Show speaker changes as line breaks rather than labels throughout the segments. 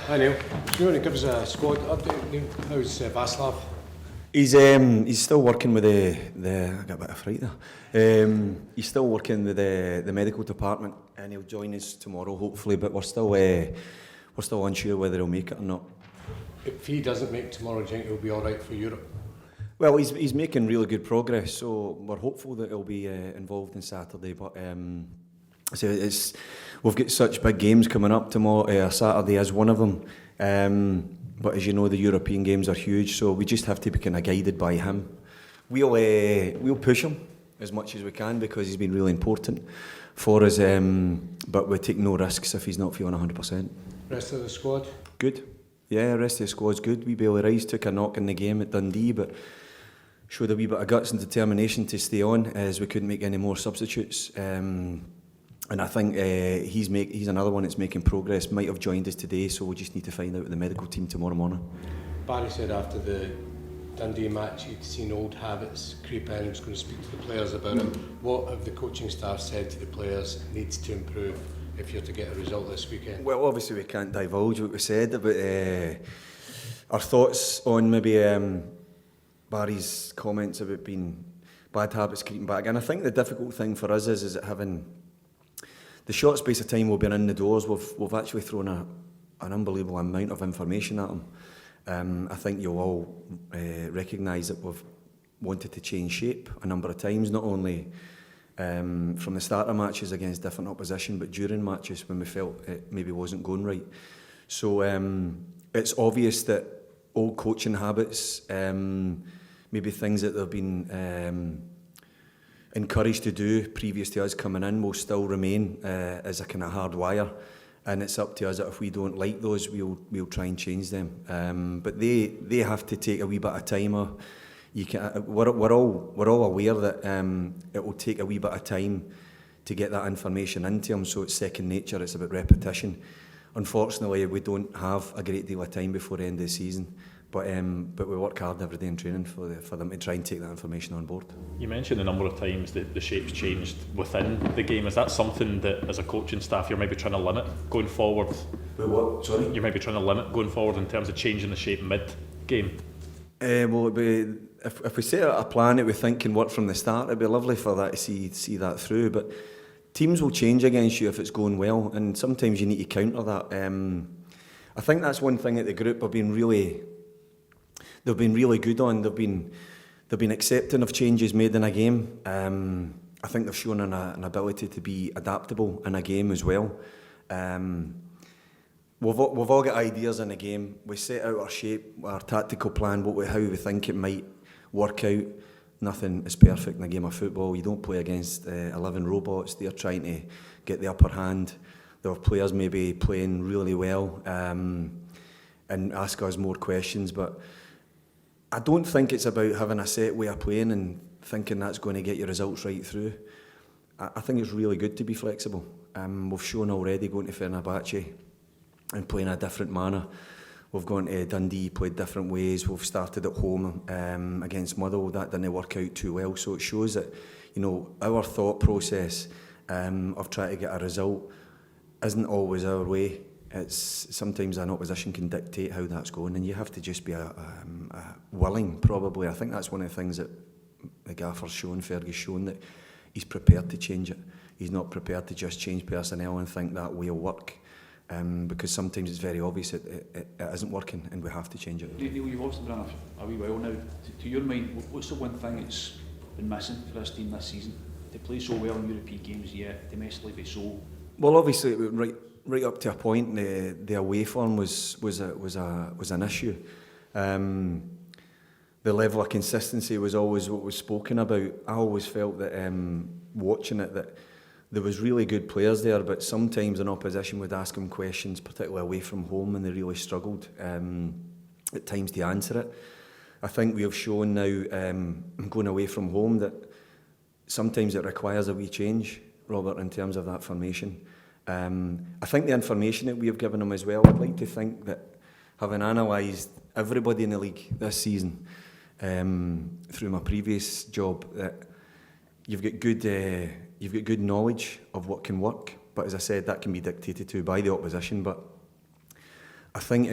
Hi Neil. Do you want to give us a squad update, Neil? How's Václav?
He's still working with I got a bit of fright there. He's still working with the medical department, and he'll join us tomorrow, hopefully. But we're still unsure whether he'll make it or not.
If he doesn't make tomorrow, do you think he'll be all right for Europe?
Well, he's making really good progress, so we're hopeful that he'll be involved on Saturday. But we've got such big games coming up tomorrow. Saturday is one of them. But as you know, the European games are huge, so we just have to be kind of guided by him. We'll push him as much as we can because he's been really important for us. But we take no risks if he's not feeling 100%.
Rest of the squad?
Good. Yeah, rest of the squad's good. Wee Bailey Rice took a knock in the game at Dundee, but showed a wee bit of guts and determination to stay on as we couldn't make any more substitutes. And I think he's another one that's making progress. Might have joined us today, so we just need to find out with the medical team tomorrow morning.
Barry said after the Dundee match he'd seen old habits creep in and was going to speak to the players about it. What have the coaching staff said to the players needs to improve if you're to get a result this weekend? Well,
obviously we can't divulge what we said about our thoughts on maybe Barry's comments about being bad habits creeping back. And I think the difficult thing for us is that having the short space of time we've been in the doors, we've actually thrown an unbelievable amount of information at them. I think you'll all recognise that we've wanted to change shape a number of times, not only from the start of matches against different opposition, but during matches when we felt it maybe wasn't going right. So it's obvious that old coaching habits, maybe things that they've been encouraged to do previous to us coming in will still remain as a kind of hard wire, and it's up to us that if we don't like those, we'll try and change them. But they have to take a wee bit of time. We're all aware that it will take a wee bit of time to get that information into them, so it's second nature. It's about repetition. Unfortunately, we don't have a great deal of time before the end of the season. But we work hard every day in training for them to try and take that information on board.
You mentioned a number of times that the shape's changed within the game. Is that something that, as a coaching staff, you're maybe trying to limit going forward?
What? Sorry?
You're maybe trying to limit going forward in terms of changing the shape mid-game?
If we set out a plan that we think can work from the start, it'd be lovely for that to see that through. But teams will change against you if it's going well, and sometimes you need to counter that. I think that's one thing that the group have been really. They've been really good on. They've been accepting of changes made in a game. I think they've shown an ability to be adaptable in a game as well. We've all got ideas in a game. We set out our shape, our tactical plan, how we think it might work out. Nothing is perfect in a game of football. You don't play against 11 robots. They're trying to get the upper hand. There are players maybe playing really well and ask us more questions, but I don't think it's about having a set way of playing and thinking that's going to get your results right through. I think it's really good to be flexible. We've shown already going to Fenerbahce and playing a different manner. We've gone to Dundee, played different ways. We've started at home against Motherwell. That didn't work out too well. So it shows that, our thought process of trying to get a result isn't always our way. It's sometimes an opposition can dictate how that's going, and you have to just be willing. Probably, I think that's one of the things that the gaffer's shown, Fergie's shown, that he's prepared to change it. He's not prepared to just change personnel and think that way will work, because sometimes it's very obvious it isn't working, and we have to change it.
Neil, you've obviously been a wee while now. To your mind, what's the one thing that's been missing for this team this season? To play so well in European games, yet domestically be so.
Well, obviously, right up to a point, the away form was an issue. The level of consistency was always what was spoken about. I always felt that watching it, that there was really good players there, but sometimes an opposition would ask them questions, particularly away from home, and they really struggled at times to answer it. I think we have shown now, going away from home, that sometimes it requires a wee change, Robert, in terms of that formation. I think the information that we have given them as well, I'd like to think that, having analysed everybody in the league this season through my previous job, that you've got good knowledge of what can work, but as I said, that can be dictated to by the opposition. But I think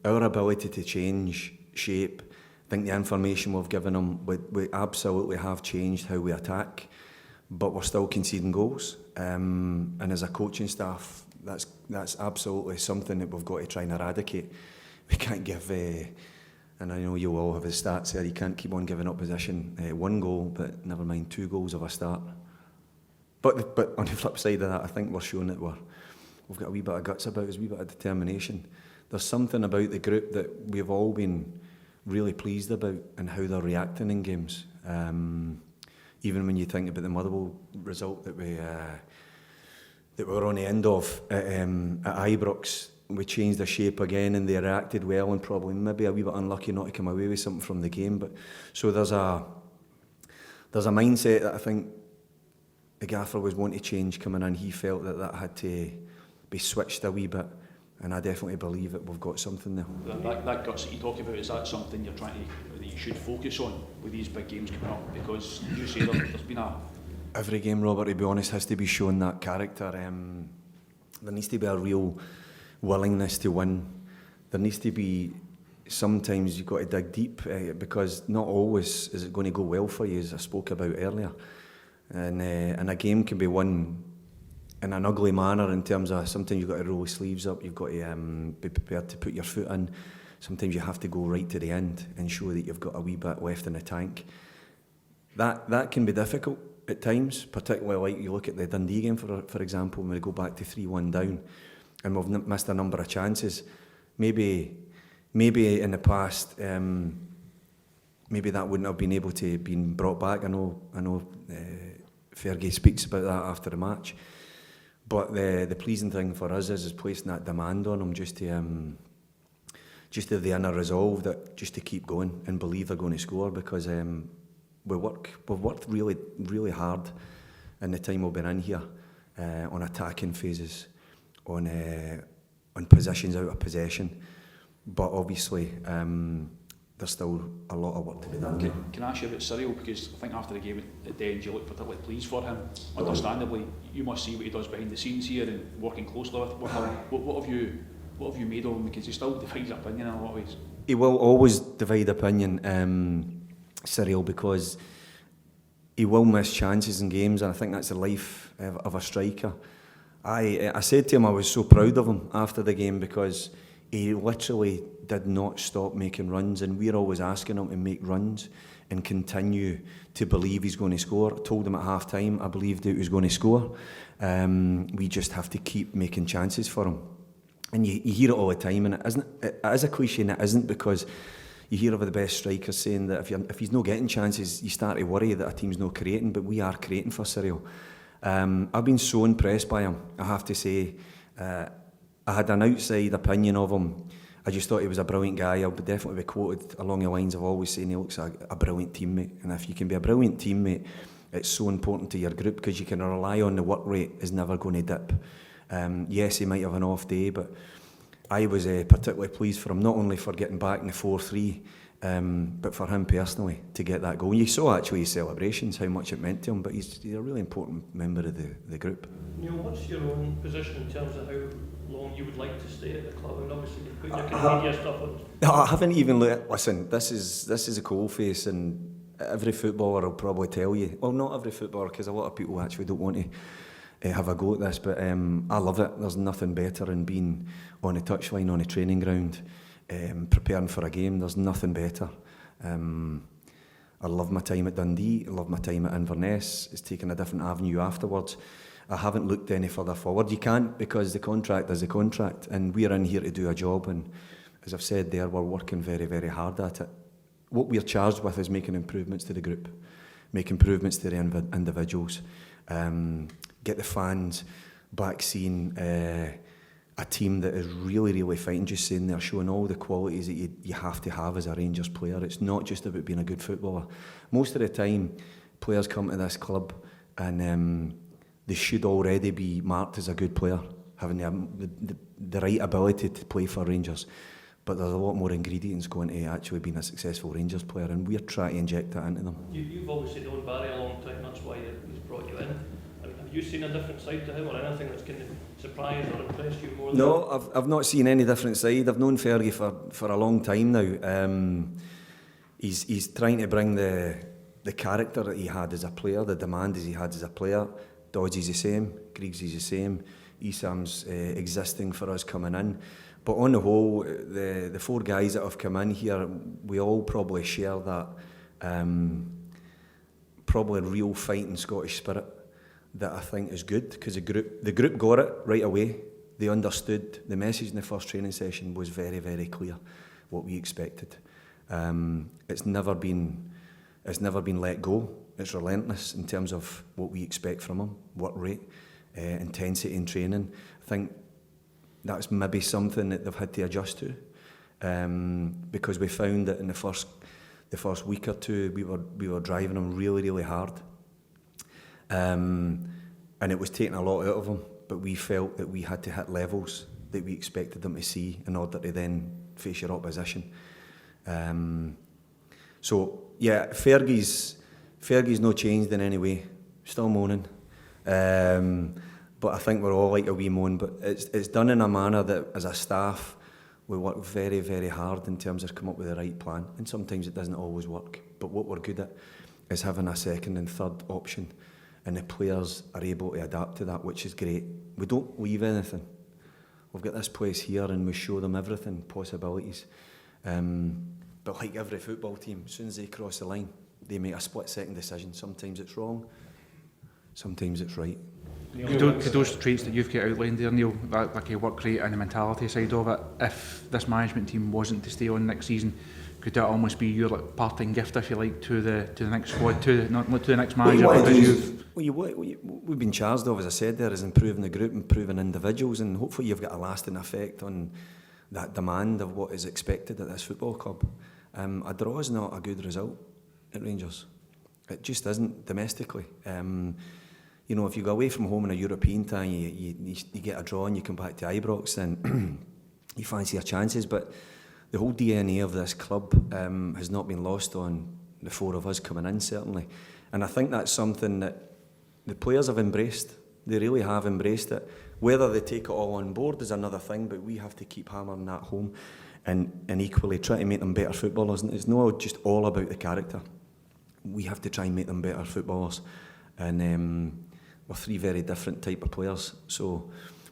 our ability to change shape, I think the information we've given them, we absolutely have changed how we attack, but we're still conceding goals. And as a coaching staff, that's absolutely something that we've got to try and eradicate. We can't give, and I know you all have the stats there, you can't keep on giving up possession. 1 goal, but never mind 2 goals of a start. But on the flip side of that, I think we're showing that we've got a wee bit of guts about us, a wee bit of determination. There's something about the group that we've all been really pleased about and how they're reacting in games. Even when you think about the Motherwell result that we were on the end of at Ibrox, we changed the shape again and they reacted well, and probably maybe a wee bit unlucky not to come away with something from the game. But so there's a mindset that I think the gaffer was wanting to change coming in. He felt that had to be switched a wee bit, and I definitely believe that we've got something there.
That guts that you talk about, is that something you're trying to, that you should focus on with these big games coming up? Because as you say, there's been
every game, Robert, to be honest, has to be shown that character. There needs to be a real willingness to win. There needs to be, sometimes you've got to dig deep, because not always is it going to go well for you, as I spoke about earlier. And a game can be won in an ugly manner, in terms of sometimes you've got to roll your sleeves up, you've got to be prepared to put your foot in. Sometimes you have to go right to the end and show that you've got a wee bit left in the tank. That can be difficult at times, particularly like you look at the Dundee game, for example, when we go back to 3-1 down and we've missed a number of chances. Maybe in the past, maybe that wouldn't have been able to been brought back. I know Fergie speaks about that after the match. But the pleasing thing for us is placing that demand on them, just to have the inner resolve, that just to keep going and believe they're going to score, because we've worked really, really hard in the time we've been in here, on attacking phases, on positions out of possession. But obviously, there's still a lot of work to be done.
Can I ask you about Cyril? Because I think after the game at the end, you look particularly pleased for him. Understandably, you must see what he does behind the scenes here and working closely with him. What have you made of him? Because he still divides opinion in a lot of ways.
He will always divide opinion, Cyril, because he will miss chances in games, and I think that's the life of a striker. I said to him I was so proud of him after the game, because he literally did not stop making runs, and we're always asking him to make runs and continue to believe he's going to score. I told him at half time I believed he was going to score. We just have to keep making chances for him. And you hear it all the time, and it is a cliche, and it isn't, because you hear of the best strikers saying that if he's not getting chances, you start to worry that a team's not creating, but we are creating for Cyril. I've been so impressed by him, I have to say. I had an outside opinion of him. I just thought he was a brilliant guy. I'll definitely be quoted along the lines of always saying he looks like a brilliant teammate. And if you can be a brilliant teammate, it's so important to your group, because you can rely on the work rate is never going to dip. Yes, he might have an off day, but I was particularly pleased for him, not only for getting back in the 4-3, but for him personally to get that goal. And you saw actually his celebrations, how much it meant to him, but he's a really important member of the group.
Neil, what's your own position in terms of how long you would like to stay at the club? And obviously you're putting your Canadian stuff on.
I haven't even looked. Listen, this is a coal face, and every footballer will probably tell you. Well, not every footballer, because a lot of people actually don't want to have a go at this, but I love it. There's nothing better than being on the touchline, on the training ground, preparing for a game. There's nothing better. I love my time at Dundee. I love my time at Inverness. It's taken a different avenue afterwards. I haven't looked any further forward. You can't, because the contract is the contract, and we're in here to do a job, and as I've said there, we're working very, very hard at it. What we're charged with is making improvements to the group, make improvements to the individuals, get the fans back seeing a team that is really, really fighting, just saying they're showing all the qualities that you have to have as a Rangers player. It's not just about being a good footballer. Most of the time, players come to this club and they should already be marked as a good player, having the right ability to play for Rangers. But there's a lot more ingredients going to actually being a successful Rangers player, and we're trying to inject that into them.
You've obviously known Barry a long time, that's why he's brought you in. Have you seen a different side to him, or anything that's kind of surprised or impressed you more?
No, I've not seen any different side. I've known Fergie for a long time now. He's trying to bring the character that he had as a player, the demand as he had as a player. Dodgy's the same, Griggs is the same, Esam's existing for us coming in. But on the whole, the four guys that have come in here, we all probably share that probably real fighting Scottish spirit that I think is good, because the group got it right away. They understood the message in the first training session was very, very clear what we expected. It's never been let go. It's relentless in terms of what we expect from them, work rate, intensity in training. I think that's maybe something that they've had to adjust to, because we found that in the first week or two we were driving them really, really hard, and it was taking a lot out of them. But we felt that we had to hit levels that we expected them to see in order to then face your opposition. So yeah, Fergie's no changed in any way. Still moaning, but I think we're all like a wee moan. But it's done in a manner that, as a staff, we work very, very hard in terms of coming up with the right plan. And sometimes it doesn't always work. But what we're good at is having a second and third option, and the players are able to adapt to that, which is great. We don't leave anything. We've got this place here, and we show them everything, possibilities. But like every football team, as soon as they cross the line, they make a split-second decision. Sometimes it's wrong, sometimes it's right.
Could those traits that you've got outlined there, Neil, that like a work rate and the mentality side of it, if this management team wasn't to stay on next season, could that almost be your like parting gift, if you like, to the next squad, to the next manager?
We've been charged of, as I said there, is improving the group, improving individuals, and hopefully you've got a lasting effect on that demand of what is expected at this football club. A draw is not a good result at Rangers. It just isn't domestically. You know, if you go away from home in a European tie, you get a draw and you come back to Ibrox, then you fancy your chances. But the whole DNA of this club has not been lost on the four of us coming in, certainly. And I think that's something that the players have embraced. They really have embraced it. Whether they take it all on board is another thing, but we have to keep hammering that home and equally try to make them better footballers. And it's not just all about the character. We have to try and make them better footballers. And we're three very different type of players. So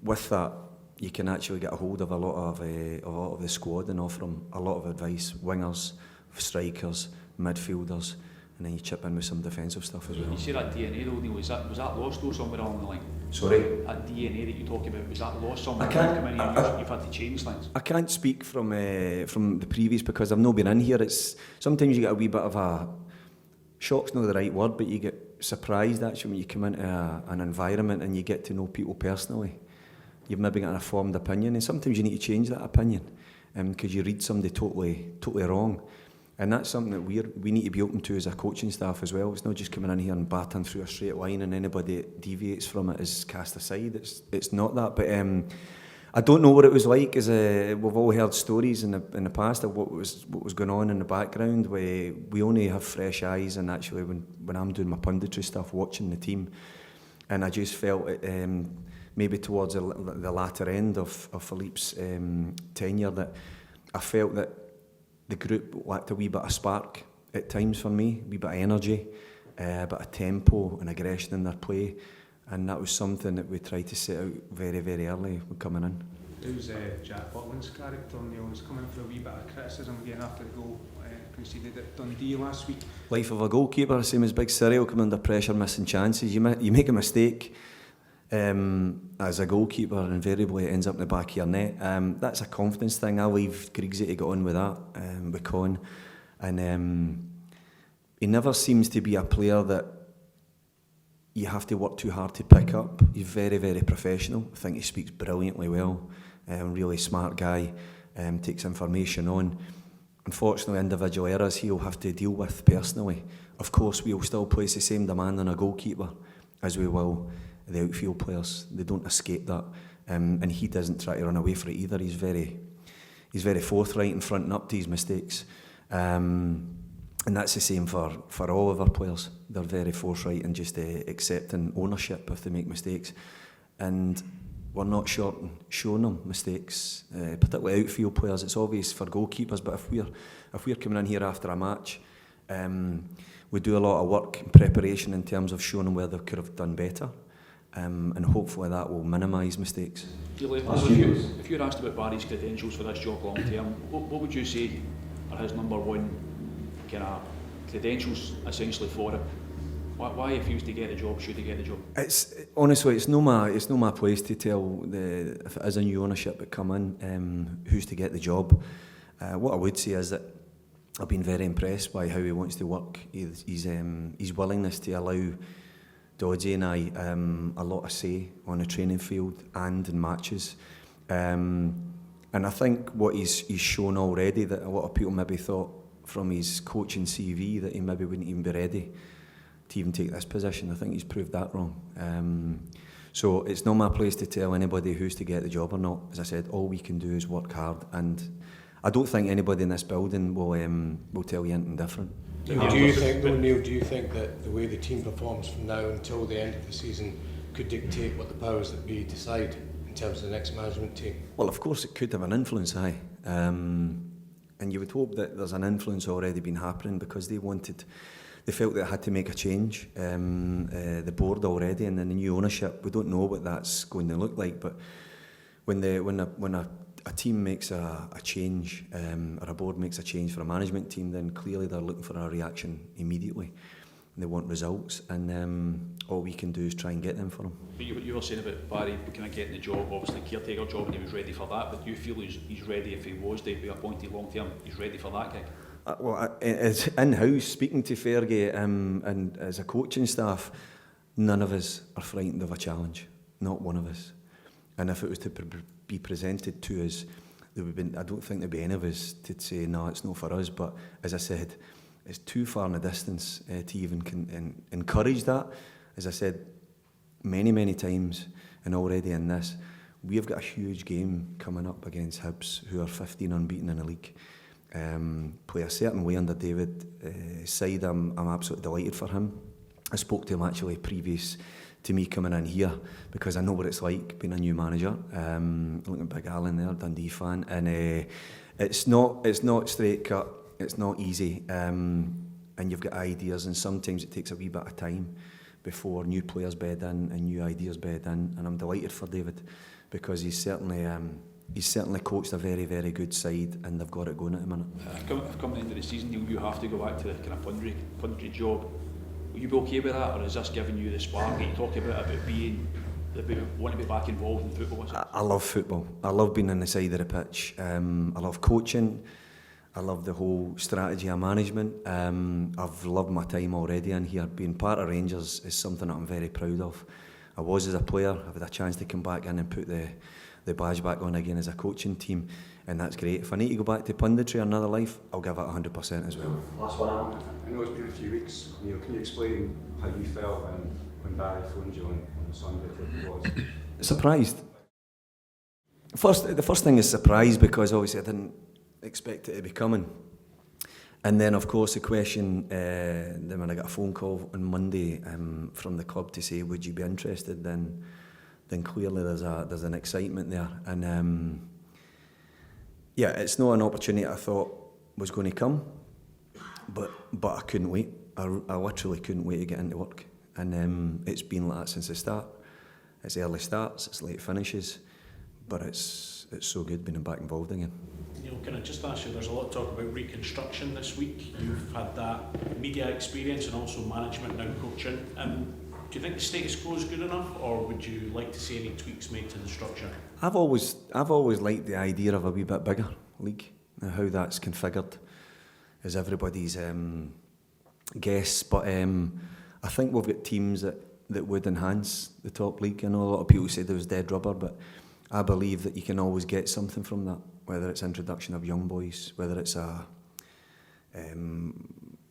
with that, you can actually get a hold of a lot of the squad and offer them a lot of advice. Wingers, strikers, midfielders, and then you chip in with some defensive stuff as well.
You say that DNA though, Neil, was that lost though somewhere along the line?
Sorry?
That DNA that you talk about, was that lost somewhere?
You've
had to change things.
I can't speak from the previous because I've not been in here. It's sometimes you get a wee bit of a shock's not the right word, but you get surprised actually when you come into an environment and you get to know people personally. You've maybe got a formed opinion, and sometimes you need to change that opinion because you read somebody totally wrong. And that's something that we need to be open to as a coaching staff as well. It's not just coming in here and battering through a straight line and anybody that deviates from it is cast aside. It's not that. But I don't know what it was like. We've all heard stories in the past of what was going on in the background. Where we only have fresh eyes, and actually when I'm doing my punditry stuff, watching the team, and I just felt maybe towards the latter end of Philippe's tenure that I felt that the group lacked a wee bit of spark at times for me, a wee bit of energy, a bit of tempo and aggression in their play, and that was something that we tried to set out very, very early when coming in.
How's Jack Butland's character, Neil? He's coming for a wee bit of criticism again after the goal conceded at Dundee last week.
Life of a goalkeeper, same as Big Cyril, coming under pressure, missing chances. You make a mistake as a goalkeeper, invariably it ends up in the back of your net. That's a confidence thing. I'll leave Griggsy to get on with that, with Con. And he never seems to be a player that you have to work too hard to pick up. He's very, very professional. I think he speaks brilliantly well. Really smart guy, takes information on. Unfortunately, individual errors he'll have to deal with personally. Of course, we'll still place the same demand on a goalkeeper as we will the outfield players. They don't escape that, and he doesn't try to run away from it either. He's very forthright in fronting up to his mistakes. And that's the same for all of our players. They're very forthright in just accepting ownership if they make mistakes. And we're not short on showing them mistakes, particularly outfield players. It's obvious for goalkeepers, but if we're coming in here after a match, we do a lot of work and preparation in terms of showing them where they could have done better, and hopefully that will minimise mistakes.
If you're asked about Barry's credentials for this job long term, what would you say are his number one kind of credentials essentially for him? Why, if he was to get the job, should he get the job?
Honestly, it's no my place to tell if it is a new ownership that come in who's to get the job. What I would say is that I've been very impressed by how he wants to work. His willingness to allow Dodgy and I a lot of say on the training field and in matches. And I think what he's shown already, that a lot of people maybe thought from his coaching CV that he maybe wouldn't even be ready to even take this position. I think he's proved that wrong. So it's not my place to tell anybody who's to get the job or not. As I said, all we can do is work hard, and I don't think anybody in this building will tell you anything different.
Do you think, Neil, do you think that the way the team performs from now until the end of the season could dictate what the powers that be decide in terms of the next management team?
Well, of course it could have an influence, aye. And you would hope that there's an influence already been happening, because they felt they had to make a change, the board already, and then the new ownership. We don't know what that's going to look like, but when a team makes a change, or a board makes a change for a management team, then clearly they're looking for a reaction immediately. And they want results, and all we can do is try and get them for them.
But you were saying about Barry kind of getting the job, obviously caretaker job, and he was ready for that, but do you feel he's ready, if he was to be appointed long term, he's ready for that gig?
As in-house, speaking to Fergie and as a coaching staff, none of us are frightened of a challenge, not one of us. And if it was to be presented to us, I don't think there'd be any of us to say, no, it's not for us. But as I said, it's too far in the distance to even encourage that. As I said many times, and already in this, we've got a huge game coming up against Hibs, who are 15 unbeaten in the league. Play a certain way under David's side. I'm absolutely delighted for him. I spoke to him actually previous to me coming in here, because I know what it's like being a new manager. Looking at Big Alan there, Dundee fan, and it's not straight cut. It's not easy, and you've got ideas, and sometimes it takes a wee bit of time before new players bed in and new ideas bed in. And I'm delighted for David, because he's certainly coached a very, very good side, and they've got it going at the minute.
If coming into the season, you have to go back to the kind of punditry job. Will you be okay with that, or is this giving you the spark that you talk about wanting to be back involved in football?
I love football. I love being on the side of the pitch. I love coaching. I love the whole strategy of management. I've loved my time already in here. Being part of Rangers is something that I'm very proud of. I was as a player. I've had a chance to come back in and put the badge back on again as a coaching team, and that's great. If I need to go back to punditry or another life, I'll give it 100% as well.
Last one, Alan. I know it's been a few weeks. Neil, can you explain how you felt when Barry phoned you on Sunday to was?
Surprised. The first thing is surprise, because obviously I didn't expect it to be coming. And then of course the question, then when I got a phone call on Monday from the club to say, would you be interested, then clearly there's an excitement there. And yeah, it's not an opportunity I thought was going to come, but I couldn't wait. I literally couldn't wait to get into work. And it's been like that since the start. It's early starts, it's late finishes, but it's so good being back involved again.
Neil, can I just ask you, there's a lot of talk about reconstruction this week. You've had that media experience and also management, now coaching. Do you think the status quo is good enough, or would you like to see any tweaks made to the structure? I've
always liked the idea of a wee bit bigger league. Now, how that's configured is everybody's guess, but I think we've got teams that would enhance the top league. I know a lot of people say there was dead rubber, but I believe that you can always get something from that, whether it's introduction of young boys, whether it's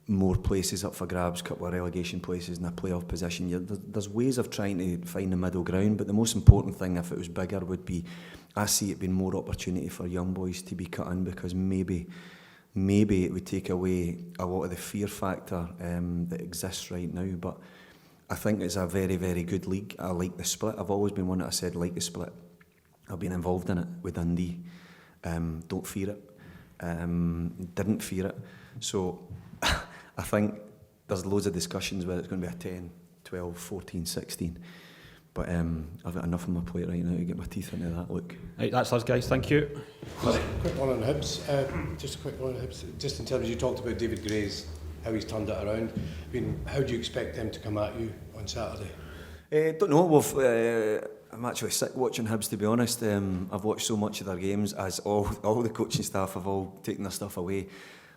more places up for grabs, a couple of relegation places in a playoff position. There's ways of trying to find the middle ground, but the most important thing, if it was bigger, would be, I see it being more opportunity for young boys to be cut in, because maybe maybe it would take away a lot of the fear factor that exists right now. But I think it's a very, very good league. I like the split. I've always been one that I said like the split. I've been involved in it with Dundee. Don't fear it. Didn't fear it. So I think there's loads of discussions whether it's going to be a 10, 12, 14, 16. But I've got enough on my plate right now to get my teeth into that look.
Right, that's us, guys. Thank you.
Quick one on Hibs. Just a quick one on Hibs. Just in terms, you talked about David Gray's, how he's turned it around. I mean, how do you expect them to come at you on Saturday?
Don't know. I'm actually sick watching Hibs, to be honest. I've watched so much of their games, as all the coaching staff have all taken their stuff away.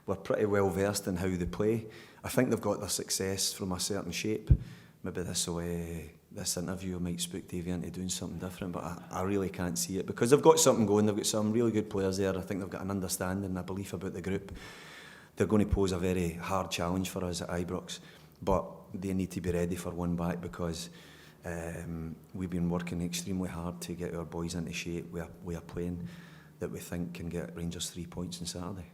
We're pretty well versed in how they play. I think they've got their success from a certain shape. Maybe this interview might spook Davey into doing something different, but I really can't see it because they've got something going. They've got some really good players there. I think they've got an understanding and a belief about the group. They're going to pose a very hard challenge for us at Ibrox, but they need to be ready for one back because we've been working extremely hard to get our boys into shape. We are playing that we think can get Rangers 3 points on Saturday.